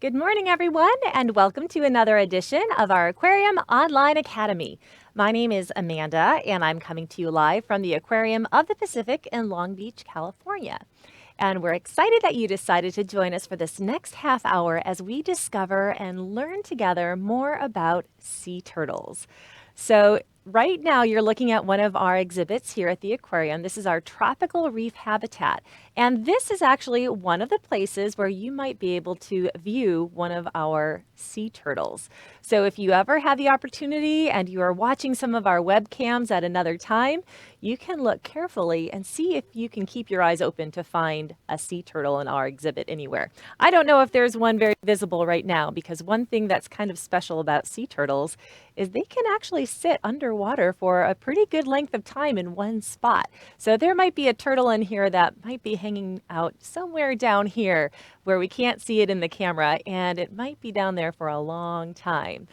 Good morning, everyone, and welcome to another edition of our Aquarium Online Academy. My name is Amanda, and I'm coming to you live from the Aquarium of the Pacific in Long Beach, California. And we're excited that you decided to join us for this next half hour as we discover and learn together more about sea turtles. So, right now, you're looking at one of our exhibits here at the aquarium. This is our tropical reef habitat. And this is actually one of the places where you might be able to view one of our sea turtles. So if you ever have the opportunity and you are watching some of our webcams at another time, you can look carefully and see if you can keep your eyes open to find a sea turtle in our exhibit anywhere. I don't know if there's one very visible right now, because one thing that's kind of special about sea turtles is they can actually sit underwater for a pretty good length of time in one spot. So there might be a turtle in here that might be hanging out somewhere down here where we can't see it in the camera, and it might be down there for a long time.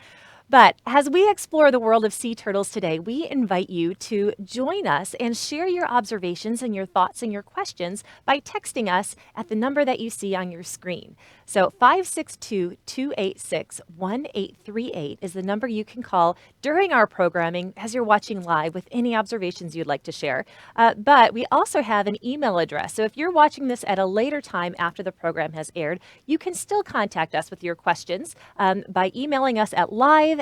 But as we explore the world of sea turtles today, we invite you to join us and share your observations and your thoughts and your questions by texting us at the number that you see on your screen. So 562-286-1838 is the number you can call during our programming as you're watching live with any observations you'd like to share. But we also have an email address. So if you're watching this at a later time after the program has aired, you can still contact us with your questions by emailing us at live@lbaop.org.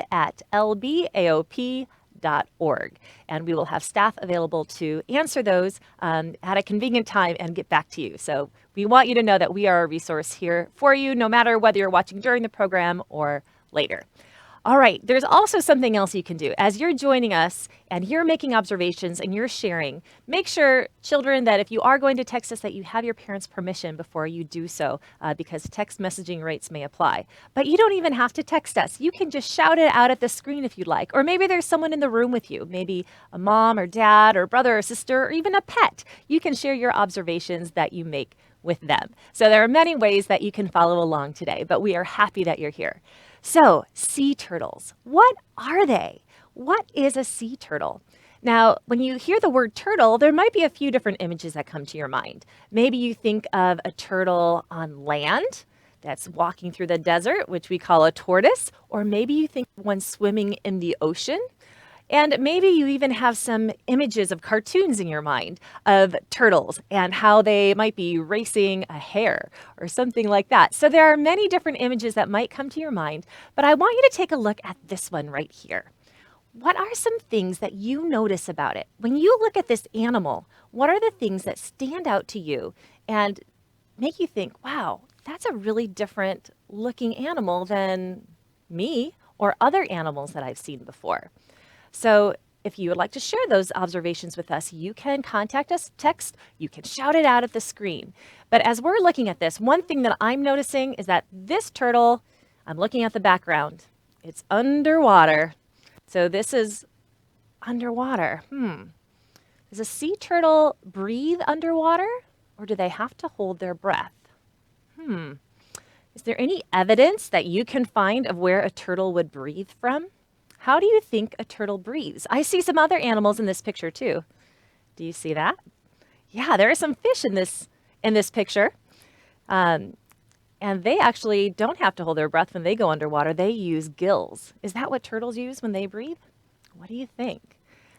And we will have staff available to answer those at a convenient time and get back to you. So we want you to know that we are a resource here for you, no matter whether you're watching during the program or later. All right, there's also something else you can do. As you're joining us and you're making observations and you're sharing, make sure, children, that if you are going to text us, that you have your parents' permission before you do so, because text messaging rates may apply. But you don't even have to text us. You can just shout it out at the screen if you'd like. Or maybe there's someone in the room with you, maybe a mom or dad or brother or sister or even a pet. You can share your observations that you make with them. So there are many ways that you can follow along today, but we are happy that you're here. So, sea turtles, what are they? What is a sea turtle? Now, when you hear the word turtle, there might be a few different images that come to your mind. Maybe you think of a turtle on land that's walking through the desert, which we call a tortoise, or maybe you think of one swimming in the ocean. And maybe you even have some images of cartoons in your mind of turtles and how they might be racing a hare or something like that. So there are many different images that might come to your mind, but I want you to take a look at this one right here. What are some things that you notice about it? When you look at this animal, what are the things that stand out to you and make you think, wow, that's a really different looking animal than me or other animals that I've seen before? So if you would like to share those observations with us, you can contact us, text, you can shout it out at the screen. But as we're looking at this, one thing that I'm noticing is that this turtle, I'm looking at the background, it's underwater. So this is underwater. Does a sea turtle breathe underwater, or do they have to hold their breath? Is there any evidence that you can find of where a turtle would breathe from? How do you think a turtle breathes? I see some other animals in this picture too. Do you see that? Yeah, there are some fish in this picture. And they actually don't have to hold their breath when they go underwater. They use gills. Is that what turtles use when they breathe? What do you think?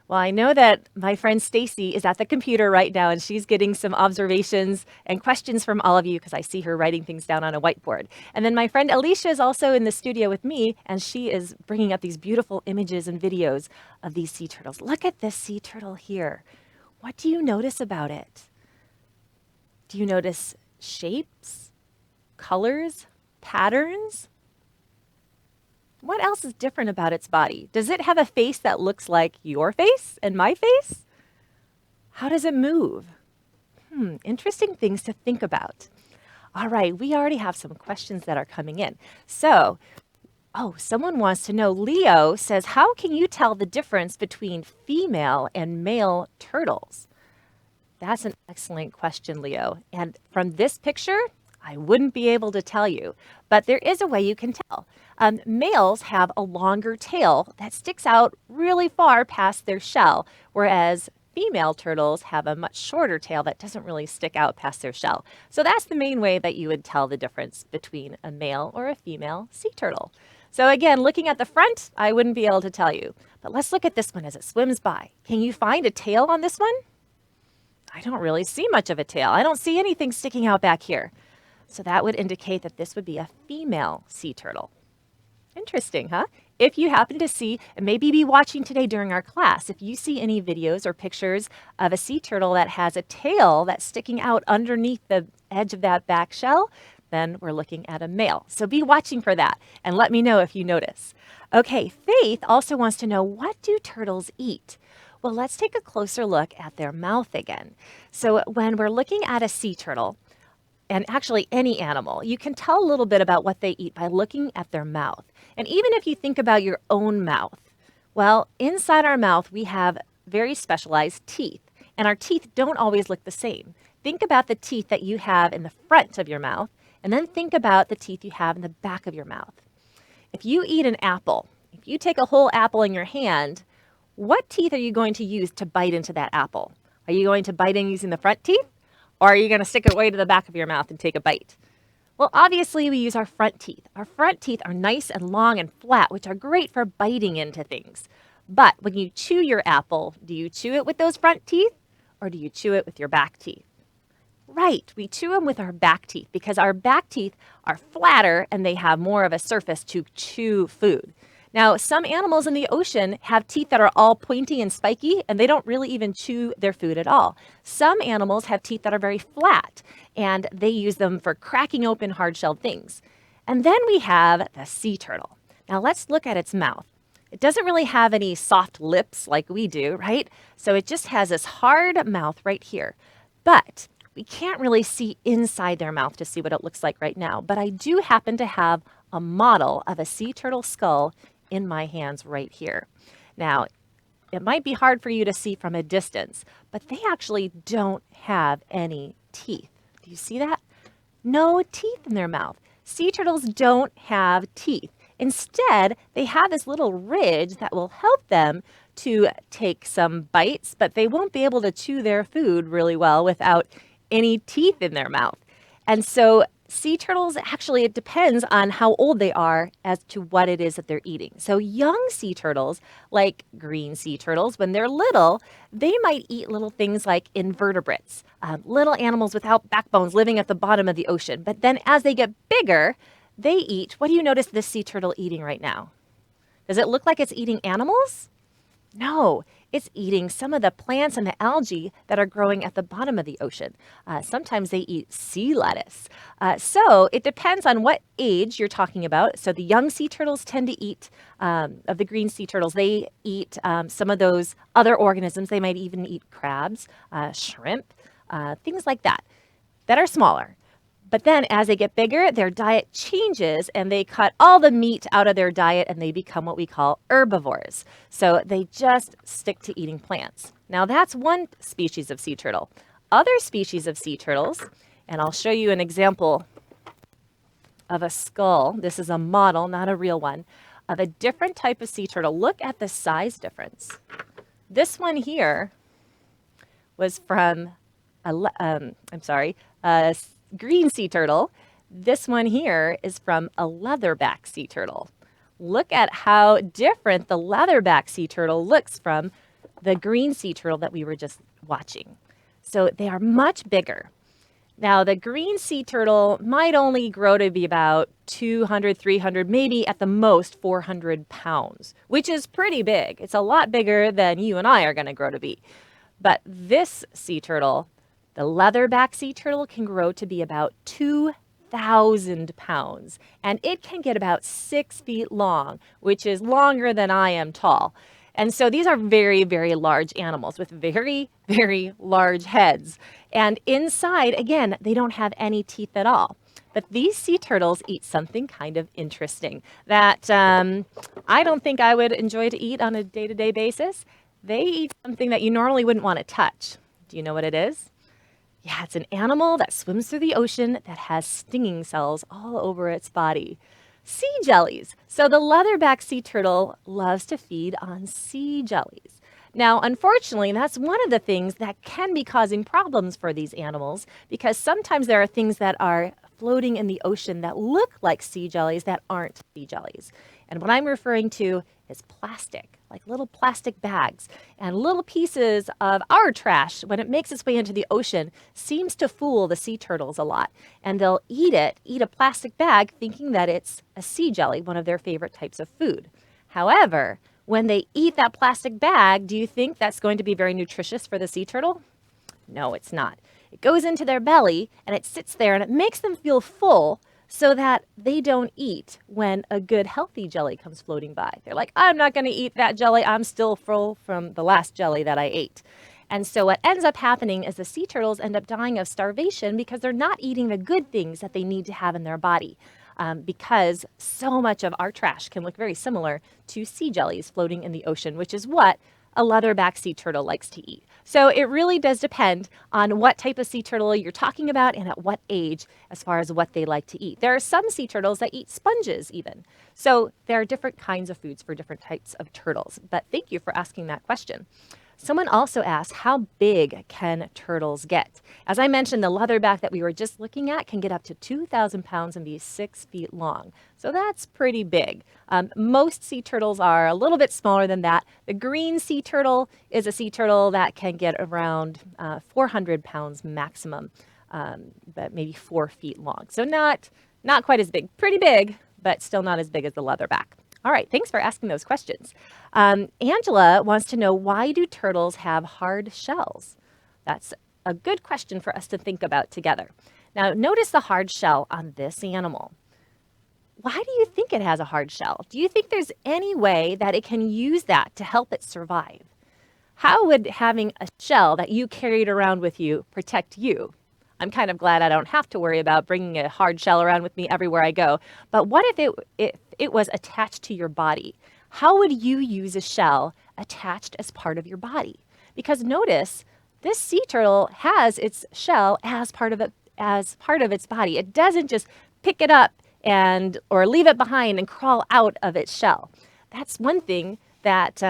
Well, I know that my friend Stacy is at the computer right now, and she's getting some observations and questions from all of you because I see her writing things down on a whiteboard. And then my friend Alicia is also in the studio with me, and she is bringing up these beautiful images and videos of these sea turtles. Look at this sea turtle here. What do you notice about it? Do you notice shapes, colors, patterns? What else is different about its body? Does it have a face that looks like your face and my face? How does it move? Interesting things to think about. All right, we already have some questions that are coming in. So, someone wants to know, Leo says, how can you tell the difference between female and male turtles? That's an excellent question, Leo. And from this picture, I wouldn't be able to tell you, but there is a way you can tell. Males have a longer tail that sticks out really far past their shell, whereas female turtles have a much shorter tail that doesn't really stick out past their shell. So that's the main way that you would tell the difference between a male or a female sea turtle. So again, looking at the front, I wouldn't be able to tell you. But let's look at this one as it swims by. Can you find a tail on this one? I don't really see much of a tail. I don't see anything sticking out back here. So that would indicate that this would be a female sea turtle. Interesting, huh? If you happen to see, and maybe be watching today during our class, if you see any videos or pictures of a sea turtle that has a tail that's sticking out underneath the edge of that back shell, then we're looking at a male. So be watching for that and let me know if you notice. Okay, Faith also wants to know, what do turtles eat? Well, let's take a closer look at their mouth again. So when we're looking at a sea turtle, and actually any animal, you can tell a little bit about what they eat by looking at their mouth. And even if you think about your own mouth, well, inside our mouth, we have very specialized teeth, and our teeth don't always look the same. Think about the teeth that you have in the front of your mouth, and then think about the teeth you have in the back of your mouth. If you eat an apple, if you take a whole apple in your hand, what teeth are you going to use to bite into that apple? Are you going to bite in using the front teeth? Or are you going to stick it way to the back of your mouth and take a bite? Well, obviously we use our front teeth. Our front teeth are nice and long and flat, which are great for biting into things. But when you chew your apple, do you chew it with those front teeth or do you chew it with your back teeth? Right, we chew them with our back teeth because our back teeth are flatter and they have more of a surface to chew food. Now, some animals in the ocean have teeth that are all pointy and spiky, and they don't really even chew their food at all. Some animals have teeth that are very flat, and they use them for cracking open hard-shelled things. And then we have the sea turtle. Now, let's look at its mouth. It doesn't really have any soft lips like we do, right? So it just has this hard mouth right here. But we can't really see inside their mouth to see what it looks like right now. But I do happen to have a model of a sea turtle skull in my hands right here. Now, it might be hard for you to see from a distance, but they actually don't have any teeth. Do you see that? No teeth in their mouth. Sea turtles don't have teeth. Instead, they have this little ridge that will help them to take some bites, but they won't be able to chew their food really well without any teeth in their mouth. And so sea turtles, actually, it depends on how old they are as to what it is that they're eating. So young sea turtles, like green sea turtles, when they're little, they might eat little things like invertebrates, little animals without backbones living at the bottom of the ocean. But then as they get bigger, they eat, what do you notice this sea turtle eating right now? Does it look like it's eating animals? No, it's eating some of the plants and the algae that are growing at the bottom of the ocean. Sometimes they eat sea lettuce. So it depends on what age you're talking about. So the young sea turtles tend to eat, of the green sea turtles, they eat some of those other organisms. They might even eat crabs, shrimp, things like that are smaller. But then as they get bigger, their diet changes and they cut all the meat out of their diet and they become what we call herbivores. So they just stick to eating plants. Now that's one species of sea turtle. Other species of sea turtles, and I'll show you an example of a skull. This is a model, not a real one, of a different type of sea turtle. Look at the size difference. This one here was from a green sea turtle. This one here is from a leatherback sea turtle. Look at how different the leatherback sea turtle looks from the green sea turtle that we were just watching. So they are much bigger. Now, the green sea turtle might only grow to be about 200, 300, maybe at the most 400 pounds, which is pretty big. It's a lot bigger than you and I are going to grow to be. But this sea turtle, the leatherback sea turtle, can grow to be about 2,000 pounds, and it can get about 6 feet long, which is longer than I am tall. And so these are very, very large animals with very, very large heads. And inside, again, they don't have any teeth at all. But these sea turtles eat something kind of interesting that I don't think I would enjoy to eat on a day-to-day basis. They eat something that you normally wouldn't want to touch. Do you know what it is? Yeah, it's an animal that swims through the ocean that has stinging cells all over its body. Sea jellies. So the leatherback sea turtle loves to feed on sea jellies. Now, unfortunately, that's one of the things that can be causing problems for these animals because sometimes there are things that are floating in the ocean that look like sea jellies that aren't sea jellies. And what I'm referring to is plastic, like little plastic bags and little pieces of our trash when it makes its way into the ocean seems to fool the sea turtles a lot. And they'll eat a plastic bag thinking that it's a sea jelly, one of their favorite types of food. However, when they eat that plastic bag, do you think that's going to be very nutritious for the sea turtle? No, it's not. It goes into their belly and it sits there and it makes them feel full so that they don't eat when a good healthy jelly comes floating by. They're like, I'm not going to eat that jelly. I'm still full from the last jelly that I ate. And so what ends up happening is the sea turtles end up dying of starvation because they're not eating the good things that they need to have in their body. Because so much of our trash can look very similar to sea jellies floating in the ocean, which is what a leatherback sea turtle likes to eat. So it really does depend on what type of sea turtle you're talking about and at what age as far as what they like to eat. There are some sea turtles that eat sponges even. So there are different kinds of foods for different types of turtles. But thank you for asking that question. Someone also asked, how big can turtles get? As I mentioned, the leatherback that we were just looking at can get up to 2,000 pounds and be 6 feet long. So that's pretty big. Most sea turtles are a little bit smaller than that. The green sea turtle is a sea turtle that can get around 400 pounds maximum, but maybe 4 feet long. So not quite as big. Pretty big, but still not as big as the leatherback. All right, thanks for asking those questions. Angela wants to know, why do turtles have hard shells? That's a good question for us to think about together. Now, notice the hard shell on this animal. Why do you think it has a hard shell? Do you think there's any way that it can use that to help it survive? How would having a shell that you carried around with you protect you? I'm kind of glad I don't have to worry about bringing a hard shell around with me everywhere I go. But what if it was attached to your body? How would you use a shell attached as part of your body? Because notice, this sea turtle has its shell as part of its body. It doesn't just pick it up or leave it behind and crawl out of its shell. That's one thing that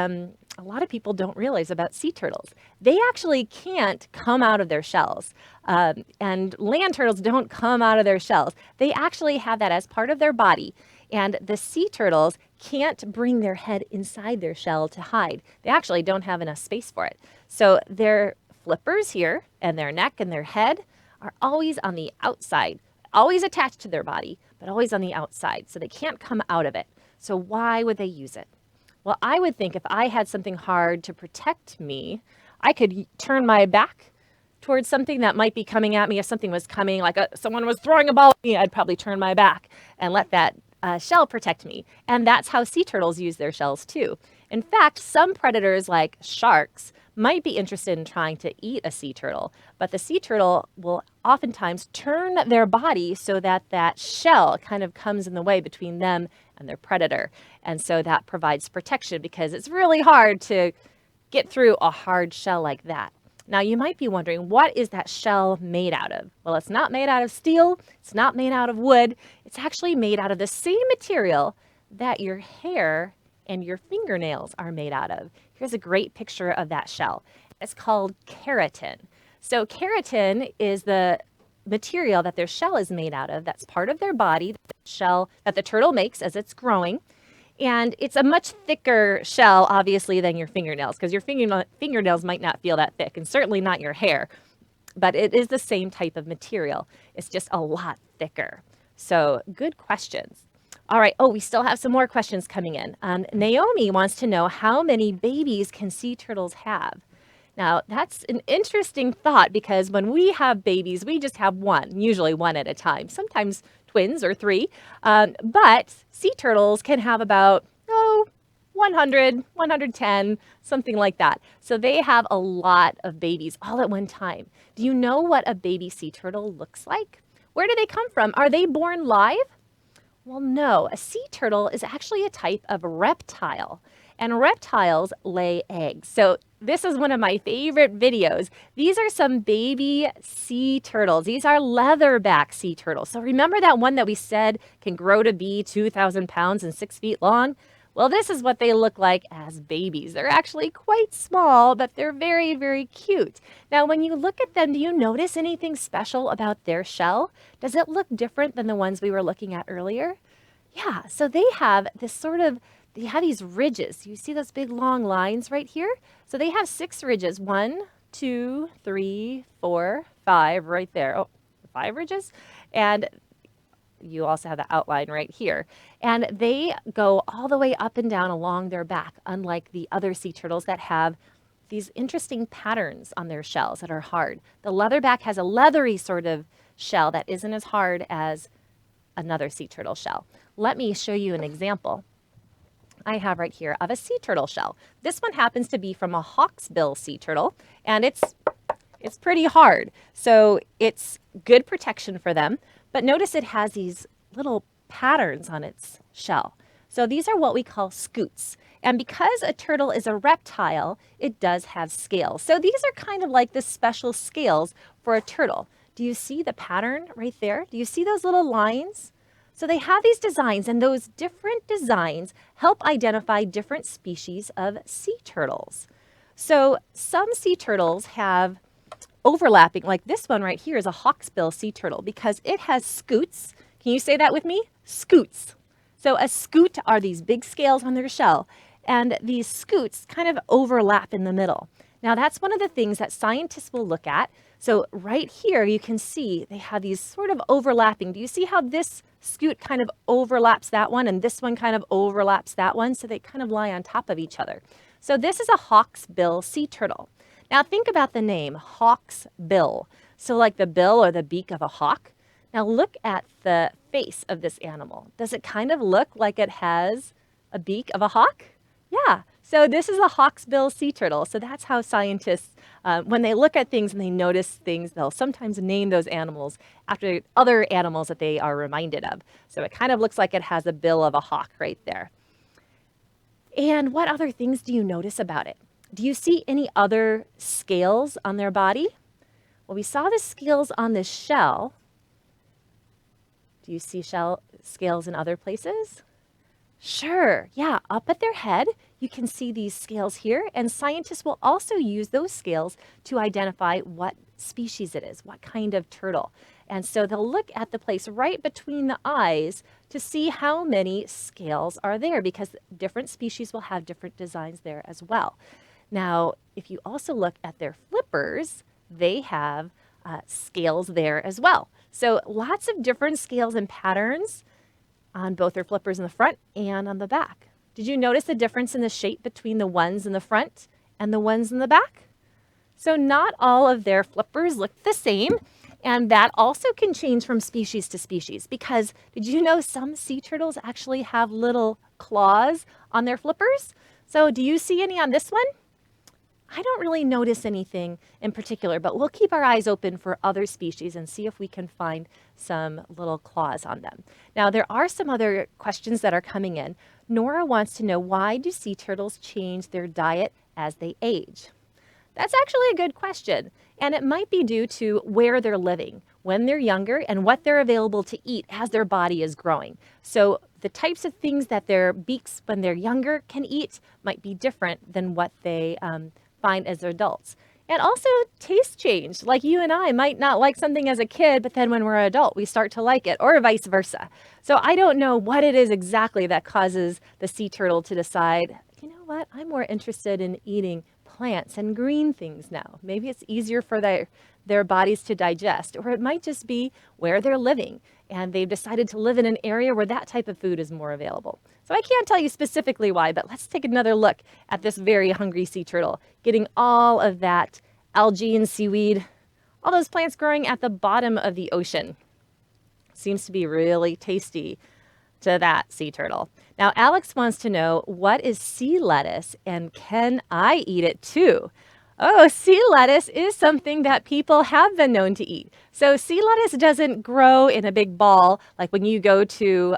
a lot of people don't realize about sea turtles. They actually can't come out of their shells. And land turtles don't come out of their shells. They actually have that as part of their body. And the sea turtles can't bring their head inside their shell to hide. They actually don't have enough space for it. So their flippers here and their neck and their head are always on the outside, always attached to their body, but always on the outside. So they can't come out of it. So why would they use it? Well, I would think if I had something hard to protect me, I could turn my back towards something that might be coming at me. If something was coming, like someone was throwing a ball at me, I'd probably turn my back and let that shell protect me. And that's how sea turtles use their shells too. In fact, some predators like sharks might be interested in trying to eat a sea turtle, but the sea turtle will oftentimes turn their body so that that shell kind of comes in the way between them and their predator. And so that provides protection because it's really hard to get through a hard shell like that. Now, you might be wondering, what is that shell made out of? Well, it's not made out of steel. It's not made out of wood. It's actually made out of the same material that your hair and your fingernails are made out of. Here's a great picture of that shell. It's called keratin. So keratin is the material that their shell is made out of. That's part of their body, the shell that the turtle makes as it's growing. And it's a much thicker shell, obviously, than your fingernails, because your fingernails might not feel that thick, and certainly not your hair. But it is the same type of material. It's just a lot thicker. So good questions. All right. Oh, we still have some more questions coming in. Naomi wants to know, how many babies can sea turtles have? Now, that's an interesting thought, because when we have babies, we just have one, usually one at a time, sometimes twins or three. But sea turtles can have about, 100, 110, something like that. So they have a lot of babies all at one time. Do you know what a baby sea turtle looks like? Where do they come from? Are they born live? Well, no. A sea turtle is actually a type of reptile, and reptiles lay eggs. So this is one of my favorite videos. These are some baby sea turtles. These are leatherback sea turtles. So remember that one that we said can grow to be 2,000 pounds and 6 feet long? Well, this is what they look like as babies. They're actually quite small, but they're very, very cute. Now, when you look at them, do you notice anything special about their shell? Does it look different than the ones we were looking at earlier? Yeah, so they have this they have these ridges. You see those big long lines right here? So they have 6 ridges. 1, 2, 3, 4, 5 right there. Oh, 5 ridges. And you also have the outline right here. And they go all the way up and down along their back, unlike the other sea turtles that have these interesting patterns on their shells that are hard. The leatherback has a leathery sort of shell that isn't as hard as another sea turtle shell. Let me show you an example I have right here of a sea turtle shell. This one happens to be from a Hawksbill sea turtle, and it's pretty hard. So it's good protection for them, but notice it has these little patterns on its shell. So these are what we call scutes. And because a turtle is a reptile, it does have scales. So these are kind of like the special scales for a turtle. Do you see the pattern right there? Do you see those little lines? So they have these designs, and those different designs help identify different species of sea turtles. So some sea turtles have overlapping, like this one right here is a Hawksbill sea turtle because it has scutes. Can you say that with me? Scutes. So a scute are these big scales on their shell, and these scutes kind of overlap in the middle. Now that's one of the things that scientists will look at. So right here you can see they have these sort of overlapping. Do you see how this scute kind of overlaps that one and this one kind of overlaps that one? So they kind of lie on top of each other. So this is a Hawksbill sea turtle. Now think about the name, Hawksbill. So like the bill or the beak of a hawk. Now look at the face of this animal. Does it kind of look like it has a beak of a hawk? Yeah, so this is a Hawksbill sea turtle. So that's how scientists, when they look at things and they notice things, they'll sometimes name those animals after other animals that they are reminded of. So it kind of looks like it has a bill of a hawk right there. And what other things do you notice about it? Do you see any other scales on their body? Well, we saw the scales on the shell. Do you see scales in other places? Sure, yeah, up at their head, you can see these scales here, and scientists will also use those scales to identify what species it is, what kind of turtle. And so they'll look at the place right between the eyes to see how many scales are there, because different species will have different designs there as well. Now, if you also look at their flippers, they have scales there as well. So lots of different scales and patterns on both their flippers in the front and on the back. Did you notice the difference in the shape between the ones in the front and the ones in the back? So not all of their flippers look the same, and that also can change from species to species, because did you know some sea turtles actually have little claws on their flippers? So do you see any on this one? I don't really notice anything in particular, but we'll keep our eyes open for other species and see if we can find some little claws on them. Now, there are some other questions that are coming in. Nora wants to know, why do sea turtles change their diet as they age? That's actually a good question, and it might be due to where they're living when they're younger and what they're available to eat as their body is growing. So the types of things that their beaks when they're younger can eat might be different than what they find as adults. And also taste change. Like you and I might not like something as a kid, but then when we're an adult, we start to like it, or vice versa. So I don't know what it is exactly that causes the sea turtle to decide, you know what, I'm more interested in eating plants and green things now. Maybe it's easier for their bodies to digest, or it might just be where they're living and they've decided to live in an area where that type of food is more available. So I can't tell you specifically why, but let's take another look at this very hungry sea turtle, getting all of that algae and seaweed, all those plants growing at the bottom of the ocean. Seems to be really tasty to that sea turtle. Now, Alex wants to know, what is sea lettuce and can I eat it too? Oh, sea lettuce is something that people have been known to eat. So sea lettuce doesn't grow in a big ball like when you go to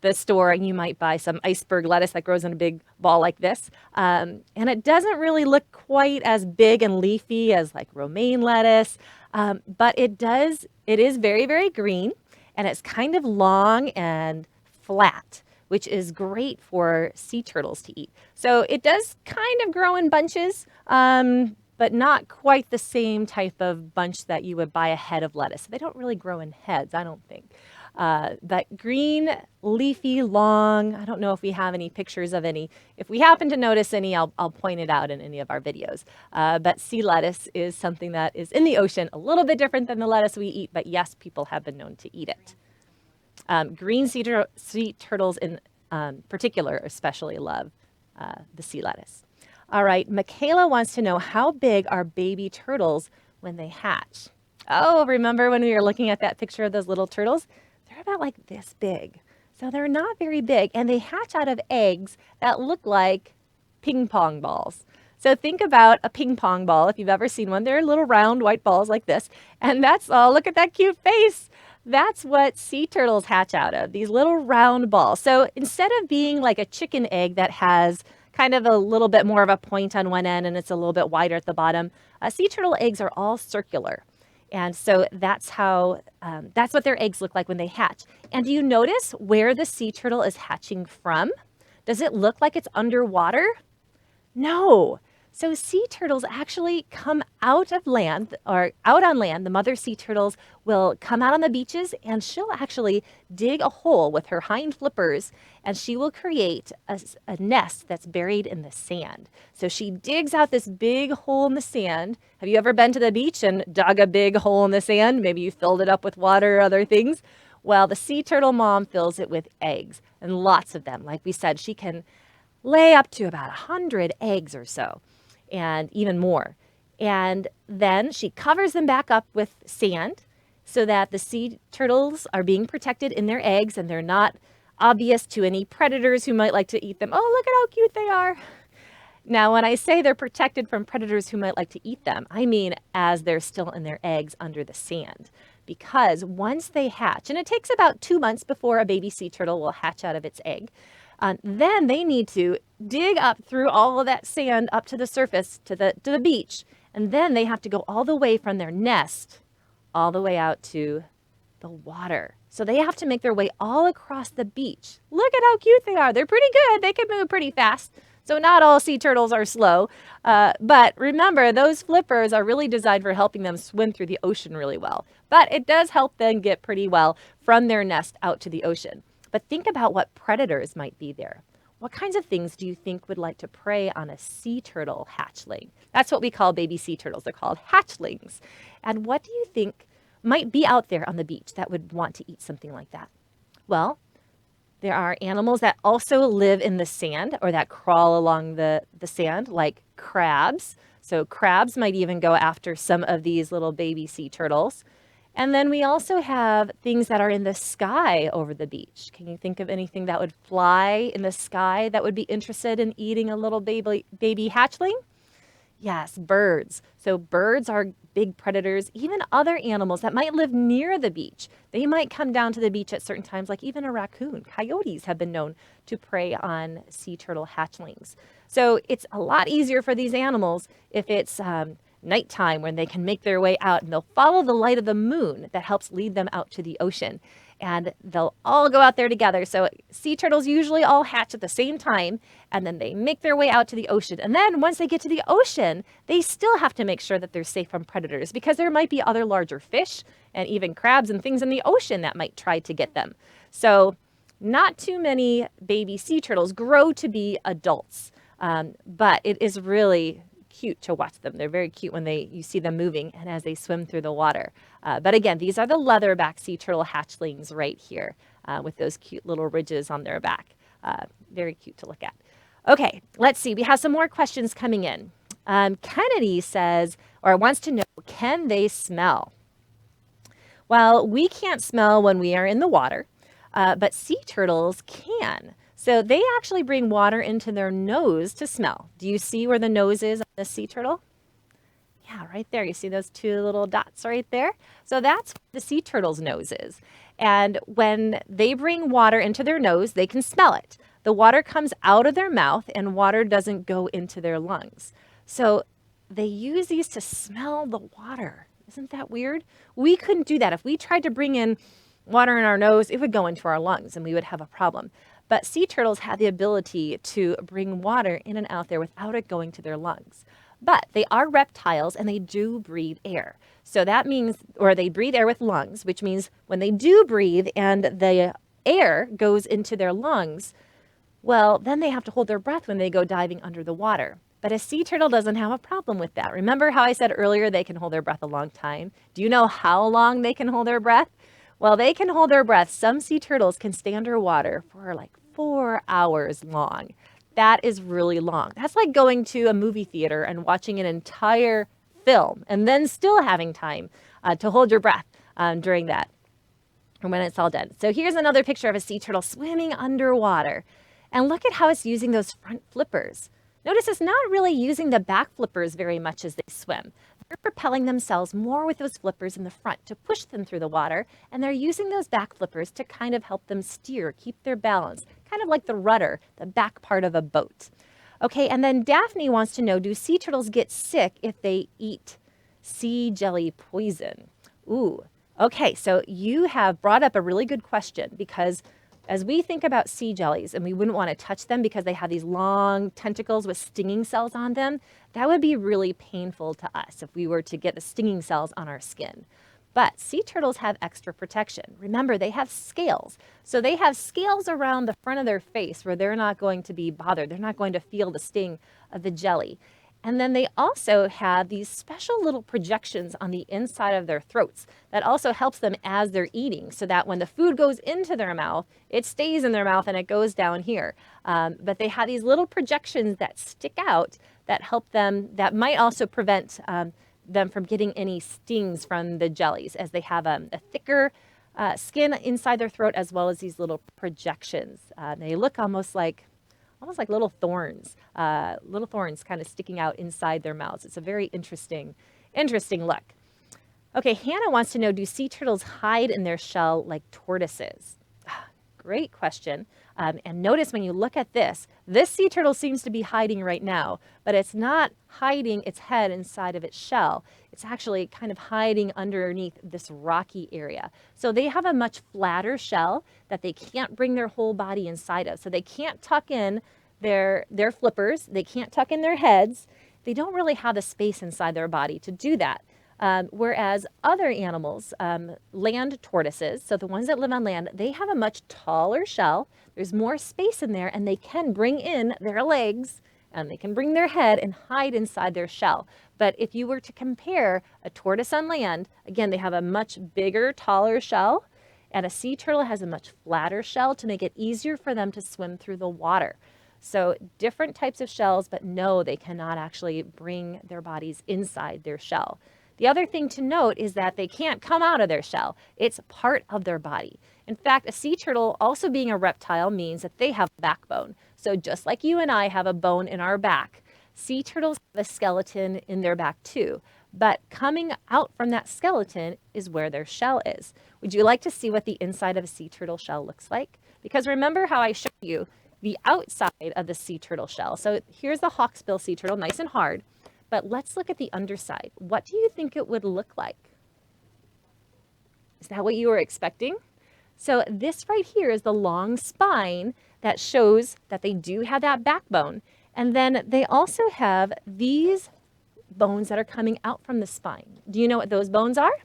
the store and you might buy some iceberg lettuce that grows in a big ball like this. And it doesn't really look quite as big and leafy as like romaine lettuce, but it is very, very green, and it's kind of long and flat, which is great for sea turtles to eat. So it does kind of grow in bunches, but not quite the same type of bunch that you would buy a head of lettuce. They don't really grow in heads, I don't think. But green, leafy, long, I don't know if we have any pictures of any. If we happen to notice any, I'll point it out in any of our videos. But sea lettuce is something that is in the ocean, a little bit different than the lettuce we eat, but yes, people have been known to eat it. Green sea turtles in particular especially love the sea lettuce. All right, Michaela wants to know, how big are baby turtles when they hatch? Oh, remember when we were looking at that picture of those little turtles? They're about like this big. So they're not very big, and they hatch out of eggs that look like ping pong balls. So think about a ping pong ball, if you've ever seen one. They're little round white balls like this, and that's all. Look at that cute face. That's what sea turtles hatch out of, these little round balls. So instead of being like a chicken egg that has kind of a little bit more of a point on one end and it's a little bit wider at the bottom, sea turtle eggs are all circular. And so that's what their eggs look like when they hatch. And do you notice where the sea turtle is hatching from? Does it look like it's underwater? No. So sea turtles actually come out of land, or out on land. The mother sea turtles will come out on the beaches, and she'll actually dig a hole with her hind flippers, and she will create a nest that's buried in the sand. So she digs out this big hole in the sand. Have you ever been to the beach and dug a big hole in the sand? Maybe you filled it up with water or other things. Well, the sea turtle mom fills it with eggs, and lots of them. Like we said, she can lay up to about 100 eggs or so, and even more. And then she covers them back up with sand so that the sea turtles are being protected in their eggs and they're not obvious to any predators who might like to eat them. Oh, look at how cute they are. Now, when I say they're protected from predators who might like to eat them, I mean as they're still in their eggs under the sand. Because once they hatch, and it takes about 2 months before a baby sea turtle will hatch out of its egg, then they need to dig up through all of that sand up to the surface, to the beach. And then they have to go all the way from their nest, all the way out to the water. So they have to make their way all across the beach. Look at how cute they are. They're pretty good. They can move pretty fast. So not all sea turtles are slow. But remember, those flippers are really designed for helping them swim through the ocean really well. But it does help them get pretty well from their nest out to the ocean. But think about what predators might be there. What kinds of things do you think would like to prey on a sea turtle hatchling? That's what we call baby sea turtles. They're called hatchlings. And what do you think might be out there on the beach that would want to eat something like that? Well, there are animals that also live in the sand or that crawl along the sand, like crabs. So crabs might even go after some of these little baby sea turtles. And then we also have things that are in the sky over the beach. Can you think of anything that would fly in the sky that would be interested in eating a little baby hatchling? Yes, birds. So birds are big predators, even other animals that might live near the beach. They might come down to the beach at certain times, like even a raccoon. Coyotes have been known to prey on sea turtle hatchlings. So it's a lot easier for these animals if it's nighttime when they can make their way out, and they'll follow the light of the moon that helps lead them out to the ocean. And they'll all go out there together. So sea turtles usually all hatch at the same time, and then they make their way out to the ocean. And then once they get to the ocean, they still have to make sure that they're safe from predators, because there might be other larger fish and even crabs and things in the ocean that might try to get them. So not too many baby sea turtles grow to be adults, but it is really cute to watch them. They're very cute when you see them moving and as they swim through the water. But again, these are the leatherback sea turtle hatchlings right here with those cute little ridges on their back. Very cute to look at. Okay, let's see. We have some more questions coming in. Kennedy says, or wants to know, can they smell? Well, we can't smell when we are in the water, but sea turtles can. So they actually bring water into their nose to smell. Do you see where the nose is on the sea turtle? Yeah, right there. You see those two little dots right there? So that's where the sea turtle's nose is. And when they bring water into their nose, they can smell it. The water comes out of their mouth and water doesn't go into their lungs. So they use these to smell the water. Isn't that weird? We couldn't do that. If we tried to bring in water in our nose, it would go into our lungs and we would have a problem. But sea turtles have the ability to bring water in and out there without it going to their lungs. But they are reptiles and they do breathe air. So that means, or they breathe air with lungs, which means when they do breathe and the air goes into their lungs, well, then they have to hold their breath when they go diving under the water. But a sea turtle doesn't have a problem with that. Remember how I said earlier they can hold their breath a long time? Do you know how long they can hold their breath? Well, they can hold their breath. Some sea turtles can stay underwater for like 4 hours long. That is really long. That's like going to a movie theater and watching an entire film and then still having time to hold your breath during that and when it's all done. So here's another picture of a sea turtle swimming underwater. And look at how it's using those front flippers. Notice it's not really using the back flippers very much as they swim. They're propelling themselves more with those flippers in the front to push them through the water, and they're using those back flippers to kind of help them steer, keep their balance, kind of like the rudder, the back part of a boat. Okay, and then Daphne wants to know, do sea turtles get sick if they eat sea jelly poison? Ooh, okay, so you have brought up a really good question, because as we think about sea jellies, and we wouldn't want to touch them because they have these long tentacles with stinging cells on them, that would be really painful to us if we were to get the stinging cells on our skin. But sea turtles have extra protection. Remember, they have scales. So they have scales around the front of their face where they're not going to be bothered. They're not going to feel the sting of the jelly. And then they also have these special little projections on the inside of their throats that also helps them as they're eating, so that when the food goes into their mouth, it stays in their mouth and it goes down here. But they have these little projections that stick out that help them, that might also prevent them from getting any stings from the jellies, as they have a thicker skin inside their throat, as well as these little projections. They look almost like little thorns kind of sticking out inside their mouths. It's a very interesting look. Okay, Hannah wants to know, do sea turtles hide in their shell like tortoises? Great question. And notice when you look at this sea turtle seems to be hiding right now, but it's not hiding its head inside of its shell. It's actually kind of hiding underneath this rocky area. So they have a much flatter shell that they can't bring their whole body inside of. So they can't tuck in their flippers. They can't tuck in their heads. They don't really have the space inside their body to do that. Whereas other animals, land tortoises, so the ones that live on land, they have a much taller shell. There's more space in there, and they can bring in their legs and they can bring their head and hide inside their shell. But if you were to compare a tortoise on land, again, they have a much bigger, taller shell, and a sea turtle has a much flatter shell to make it easier for them to swim through the water. So different types of shells, but no, they cannot actually bring their bodies inside their shell. The other thing to note is that they can't come out of their shell. It's part of their body. In fact, a sea turtle, also being a reptile, means that they have a backbone. So just like you and I have a bone in our back, sea turtles have a skeleton in their back too. But coming out from that skeleton is where their shell is. Would you like to see what the inside of a sea turtle shell looks like? Because remember how I showed you the outside of the sea turtle shell. So here's the Hawksbill Sea Turtle, nice and hard. But let's look at the underside. What do you think it would look like? Is that what you were expecting? So this right here is the long spine that shows that they do have that backbone. And then they also have these bones that are coming out from the spine. Do you know what those bones are?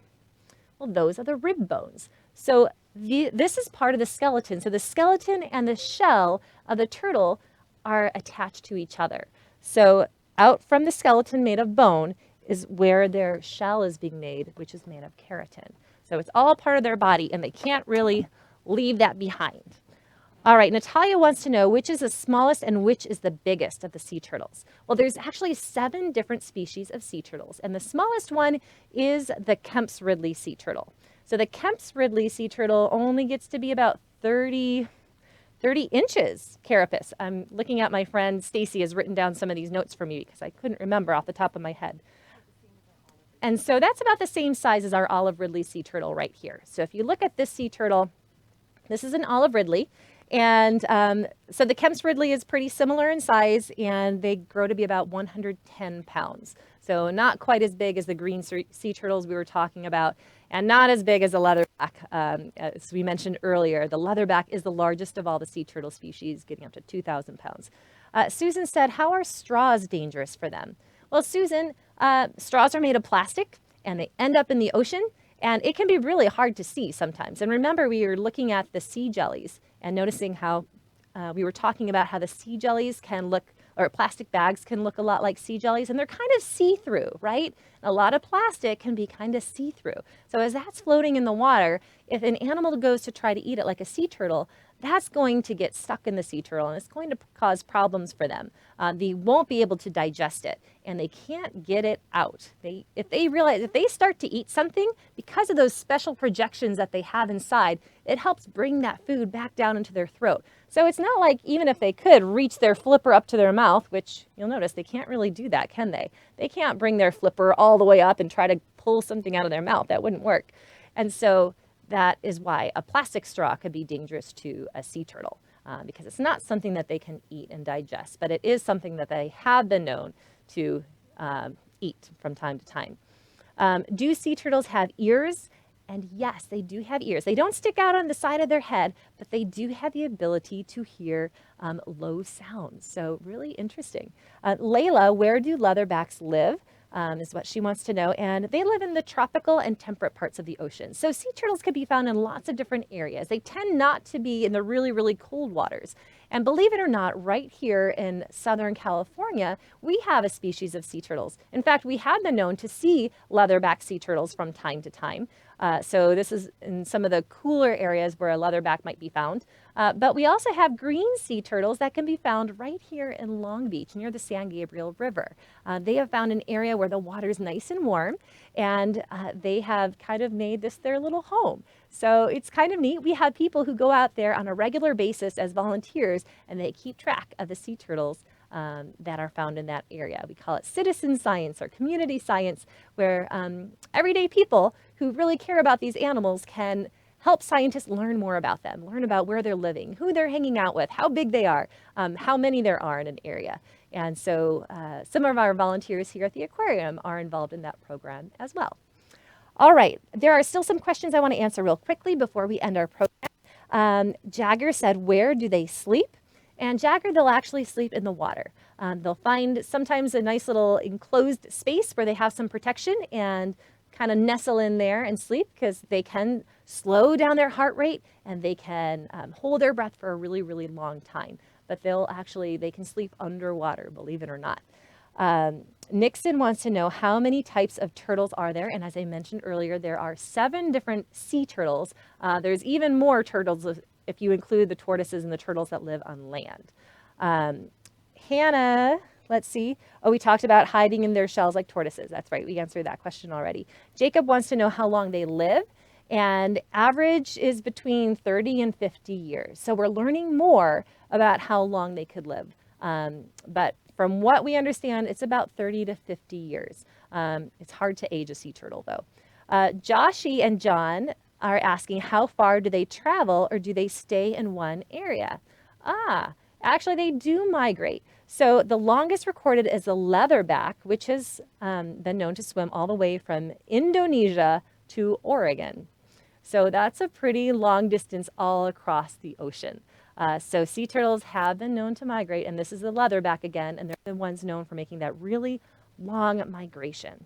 Well, those are the rib bones. So this is part of the skeleton. So the skeleton and the shell of the turtle are attached to each other. So out from the skeleton made of bone is where their shell is being made, which is made of keratin. So it's all part of their body, and they can't really leave that behind. All right, Natalia wants to know, which is the smallest and which is the biggest of the sea turtles? Well, there's actually 7 different species of sea turtles, and the smallest one is the Kemp's Ridley sea turtle. So the Kemp's Ridley sea turtle only gets to be about 30 inches carapace. I'm looking at my friend Stacy has written down some of these notes for me because I couldn't remember off the top of my head. And so that's about the same size as our olive Ridley sea turtle right here. So if you look at this sea turtle, this is an olive Ridley. And so the Kemp's Ridley is pretty similar in size, and they grow to be about 110 pounds. So not quite as big as the green sea turtles we were talking about, and not as big as the leatherback. As we mentioned earlier, the leatherback is the largest of all the sea turtle species, getting up to 2,000 pounds. Susan said, how are straws dangerous for them? Well, Susan, straws are made of plastic, and they end up in the ocean, and it can be really hard to see sometimes. And remember, we were looking at the sea jellies and noticing how we were talking about how the sea jellies can look, or plastic bags can look a lot like sea jellies, and they're kind of see-through, right? A lot of plastic can be kind of see-through. So as that's floating in the water, if an animal goes to try to eat it like a sea turtle, that's going to get stuck in the sea turtle, and it's going to cause problems for them. They won't be able to digest it, and they can't get it out. If they start to eat something, because of those special projections that they have inside, it helps bring that food back down into their throat. So it's not like even if they could reach their flipper up to their mouth, which you'll notice they can't really do that, can they? They can't bring their flipper all the way up and try to pull something out of their mouth. That wouldn't work. And so that is why a plastic straw could be dangerous to a sea turtle, because it's not something that they can eat and digest, but it is something that they have been known to eat from time to time. Do sea turtles have ears? And yes, they do have ears. They don't stick out on the side of their head, but they do have the ability to hear low sounds. So really interesting. Layla, where do leatherbacks live? Is what she wants to know. And they live in the tropical and temperate parts of the ocean. So sea turtles can be found in lots of different areas. They tend not to be in the really, really cold waters. And believe it or not, right here in Southern California, we have a species of sea turtles. In fact, we have been known to see leatherback sea turtles from time to time. So this is in some of the cooler areas where a leatherback might be found. But we also have green sea turtles that can be found right here in Long Beach near the San Gabriel River. They have found an area where the water is nice and warm, and they have kind of made this their little home. So it's kind of neat. We have people who go out there on a regular basis as volunteers, and they keep track of the sea turtles that are found in that area. We call it citizen science or community science, where everyday people who really care about these animals can help scientists learn more about them, learn about where they're living, who they're hanging out with, how big they are, how many there are in an area. And so some of our volunteers here at the aquarium are involved in that program as well. All right, there are still some questions I want to answer real quickly before we end our program. Jagger said, where do they sleep? And Jagger, they'll actually sleep in the water. They'll find sometimes a nice little enclosed space where they have some protection and kind of nestle in there and sleep, because they can slow down their heart rate and they can hold their breath for a really, really long time. But they can sleep underwater, believe it or not. Nixon wants to know how many types of turtles are there. And as I mentioned earlier, there are 7 different sea turtles. There's even more turtles if you include the tortoises and the turtles that live on land. Hannah, let's see. Oh, we talked about hiding in their shells like tortoises. That's right. We answered that question already. Jacob wants to know how long they live. And average is between 30 and 50 years. So we're learning more about how long they could live. But from what we understand, it's about 30 to 50 years. It's hard to age a sea turtle, though. Joshi and John are asking, how far do they travel, or do they stay in one area? Actually, they do migrate. So the longest recorded is the leatherback, which has been known to swim all the way from Indonesia to Oregon. So that's a pretty long distance all across the ocean. So sea turtles have been known to migrate, and this is the leatherback again, and they're the ones known for making that really long migration.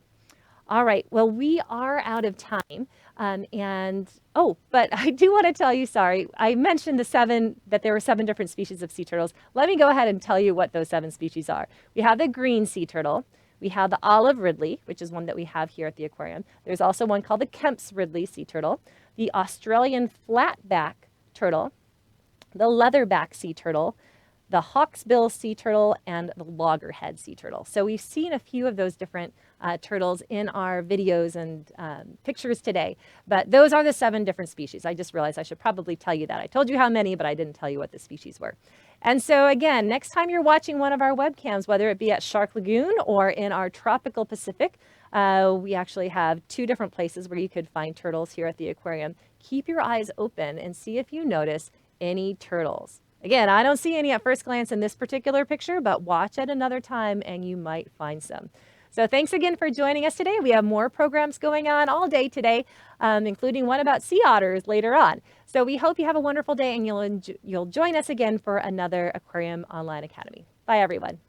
All right, well, we are out of time. But I do want to tell you, sorry, I mentioned that there were 7 different species of sea turtles. Let me go ahead and tell you what those 7 species are. We have the green sea turtle. We have the olive Ridley, which is one that we have here at the aquarium. There's also one called the Kemp's Ridley sea turtle, the Australian flatback turtle, the leatherback sea turtle, the Hawksbill sea turtle, and the loggerhead sea turtle. So we've seen a few of those different turtles in our videos and pictures today, but those are the 7 different species. I just realized I should probably tell you that. I told you how many, but I didn't tell you what the species were. And so again, next time you're watching one of our webcams, whether it be at Shark Lagoon or in our tropical Pacific, we actually have 2 different places where you could find turtles here at the aquarium. Keep your eyes open and see if you notice any turtles. Again, I don't see any at first glance in this particular picture, but watch at another time and you might find some. So thanks again for joining us today. We have more programs going on all day today, including one about sea otters later on. So we hope you have a wonderful day and you'll join us again for another Aquarium Online Academy. Bye, everyone.